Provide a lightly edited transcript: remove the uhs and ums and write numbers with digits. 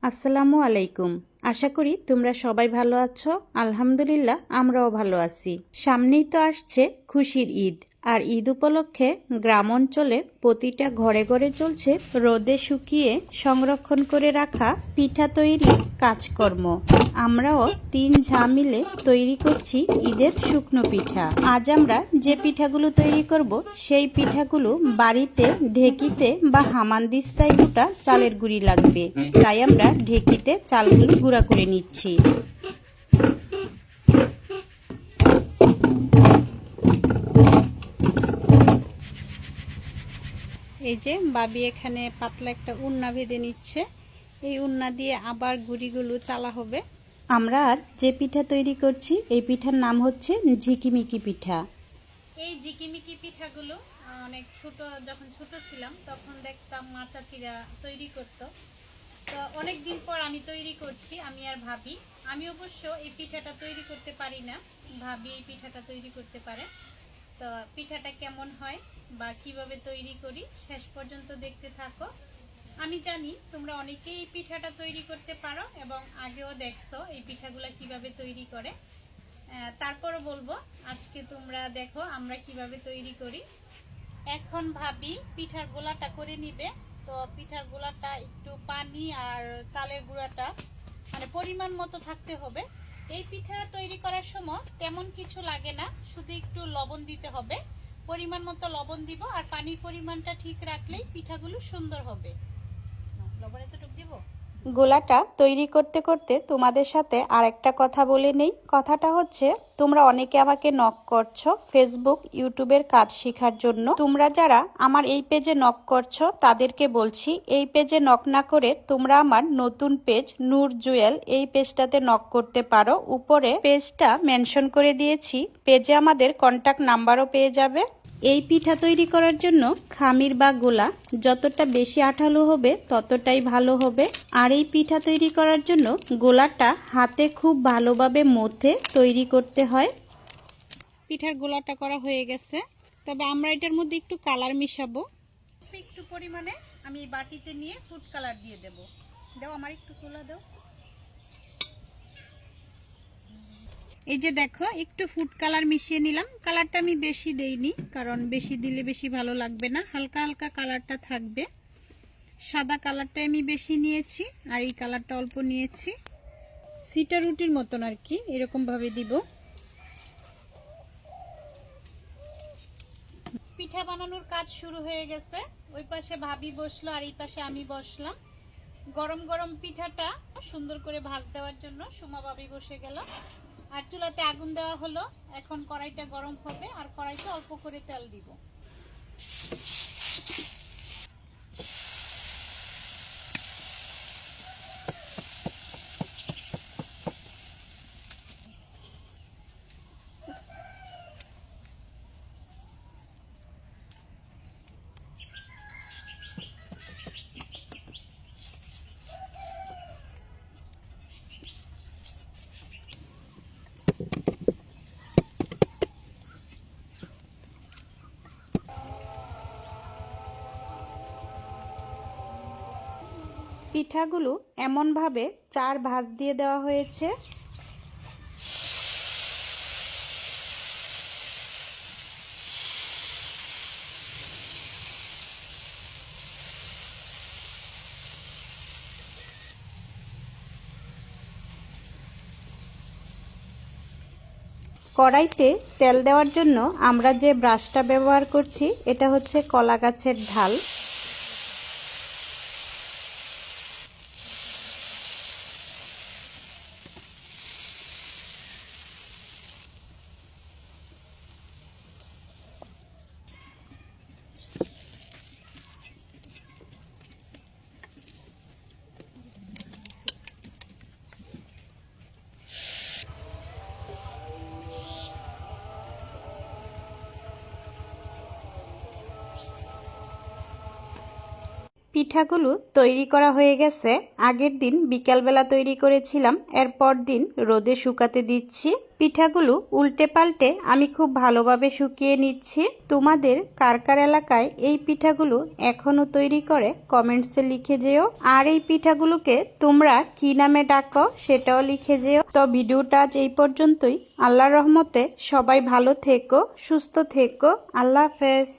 আসসালামু আলাইকুম। আশা করি তোমরা সবাই ভালো আছো। আলহামদুলিল্লাহ আমরাও ভালো আছি। সামনেই তো আসছে খুশির ঈদ, আর ঈদ উপলক্ষে গ্রাম অঞ্চলে প্রতিটা ঘরে ঘরে চলছে রোদে শুকিয়ে সংরক্ষণ করে রাখা পিঠা তৈরি কাজকর্ম। আমরাও 3 ঝা মিলে তৈরি করছি ঈদের শুকনো পিঠা। আজ আমরা যে পিঠাগুলো তৈরি করব সেই পিঠাগুলো বাড়িতে ঢেকিতে বা হামানদিস্তায় গুঁটা চালের গুঁড়ি লাগবে, তাই আমরা ঢেকিতে চালগুলো গুঁড়া করে নিচ্ছি। এই যে বাবি এখানে পাতলা একটা উন্না ভেজে নিচ্ছে। এই উন্না দিয়ে আবার গুঁড়িগুলো চালা হবে। আমরা আজ যে পিঠা তৈরি করছি এই পিঠার নাম হচ্ছে ঝিকিমিকি পিঠা। এই ঝিকিমিকি পিঠাগুলো অনেক যখন ছোট ছিলাম তখন দেখতাম মা চাচিরা তৈরি করতো। তো অনেক দিন পর আমি তৈরি করছি, আমি আর ভাবি। আমি অবশ্য এই পিঠাটা তৈরি করতে পারি না, ভাবি এই পিঠাটা তৈরি করতে পারে। তো পিঠাটা কেমন হয় বা কিভাবে তৈরি করি শেষ পর্যন্ত দেখতে থাকো। আমি জানি তোমরা অনেকেই এই পিঠাটা তৈরি করতে পারো এবং আগেও দেখছো এই পিঠাগুলো কিভাবে তৈরি করে। তারপরও বলবো আজকে তোমরা দেখো আমরা কিভাবে তৈরি করি। এখন ভাবি পিঠার গোলাটা করে নিবে। তো পিঠার গোলাটা একটু পানি আর চালের গুঁড়াটা মানে পরিমাণ মতো থাকতে হবে। এই পিঠা তৈরি করার সময় তেমন কিছু লাগে না, শুধু একটু লবণ দিতে হবে। পরিমাণ মতো লবণ দিব আর পানির পরিমাণটা ঠিক রাখলেই পিঠাগুলো সুন্দর হবে। লবণ এতটুকু দিব। গোলাটা তৈরি করতে করতে তোমাদের সাথে আরেকটা কথা বলে নেই। কথাটা হচ্ছে, তোমরা অনেকে আমাকে নক করছো ফেসবুক ইউটিউবের কাজ শেখার জন্য। তোমরা যারা আমার এই পেজে নক করছো তাদেরকে বলছি, এই পেজে নক না করে তোমরা আমার নতুন পেজ নূর জুয়েল এই পেজটাতে নক করতে পারো। উপরে পেজটা মেনশন করে দিয়েছি, পেজে আমাদের কন্টাক্ট নাম্বারও পেয়ে যাবে। এই পিঠা তৈরি করার জন্য খামির বা গোলা যতটা বেশি আঠালো হবে ততটাই ভালো হবে। আর এই পিঠা তৈরি করার জন্য গোলাটা হাতে খুব ভালোভাবে মথে তৈরি করতে হয়। পিঠার গোলাটা করা হয়ে গেছে, তবে আমরা এটার মধ্যে একটু কালার মিশাবো। একটু পরিমাণে আমি বাটিতে নিয়ে ফুড কালার দিয়ে দেব। দাও আমার একটু গোলা দাও। এই যে দেখো একটু ফুড কালার মিশিয়ে নিলাম। কালারটা আমি বেশি দেইনি, কারণ বেশি দিলে বেশি ভালো লাগবে না, হালকা হালকা কালারটা থাকবে। সাদা কালারটা আমি বেশি নিয়েছি আর এই কালারটা অল্প নিয়েছি। সিটা রুটির মতন আর কি, এরকম ভাবে দিব। পিঠা বানানোর কাজ শুরু হয়ে গেছে। ওই পাশে ভাবি বসলো আর এই পাশে আমি বসলাম। গরম গরম পিঠাটা সুন্দর করে ভাজ দেওয়ার জন্য সুমা ভাবি বসে গেল। আর চুলাতে আগুন দেওয়া হলো। এখন কড়াইটা গরম হবে আর কড়াইতে অল্প করে তেল দিব। পিঠাগুলো এমনভাবে 4 ভাঁজ দিয়ে দেওয়া হয়েছে। কড়াইতে তেল দেওয়ার জন্য আমরা যে ব্রাশটা ব্যবহার করছি এটা হচ্ছে কলা গাছের ঢাল। পিঠাগুলো তৈরি করা হয়ে গেছে। আগের দিন বিকালবেলা তৈরি করেছিলাম, এরপর দিন রোদে শুকাতে দিচ্ছি। পিঠাগুলো উল্টে পাল্টে আমি খুব ভালোভাবে শুকিয়ে নিচ্ছি। তোমাদের কার কার এলাকায় এই পিঠাগুলো এখনো তৈরি করে কমেন্টসে লিখে যেও। আর এই পিঠাগুলোকে তোমরা কি নামে ডাকো সেটাও লিখে যেও। তো ভিডিওটা আজ এই পর্যন্তই। আল্লাহর রহমতে সবাই ভালো থেকো, সুস্থ থেকো। আল্লাহ হাফেজ।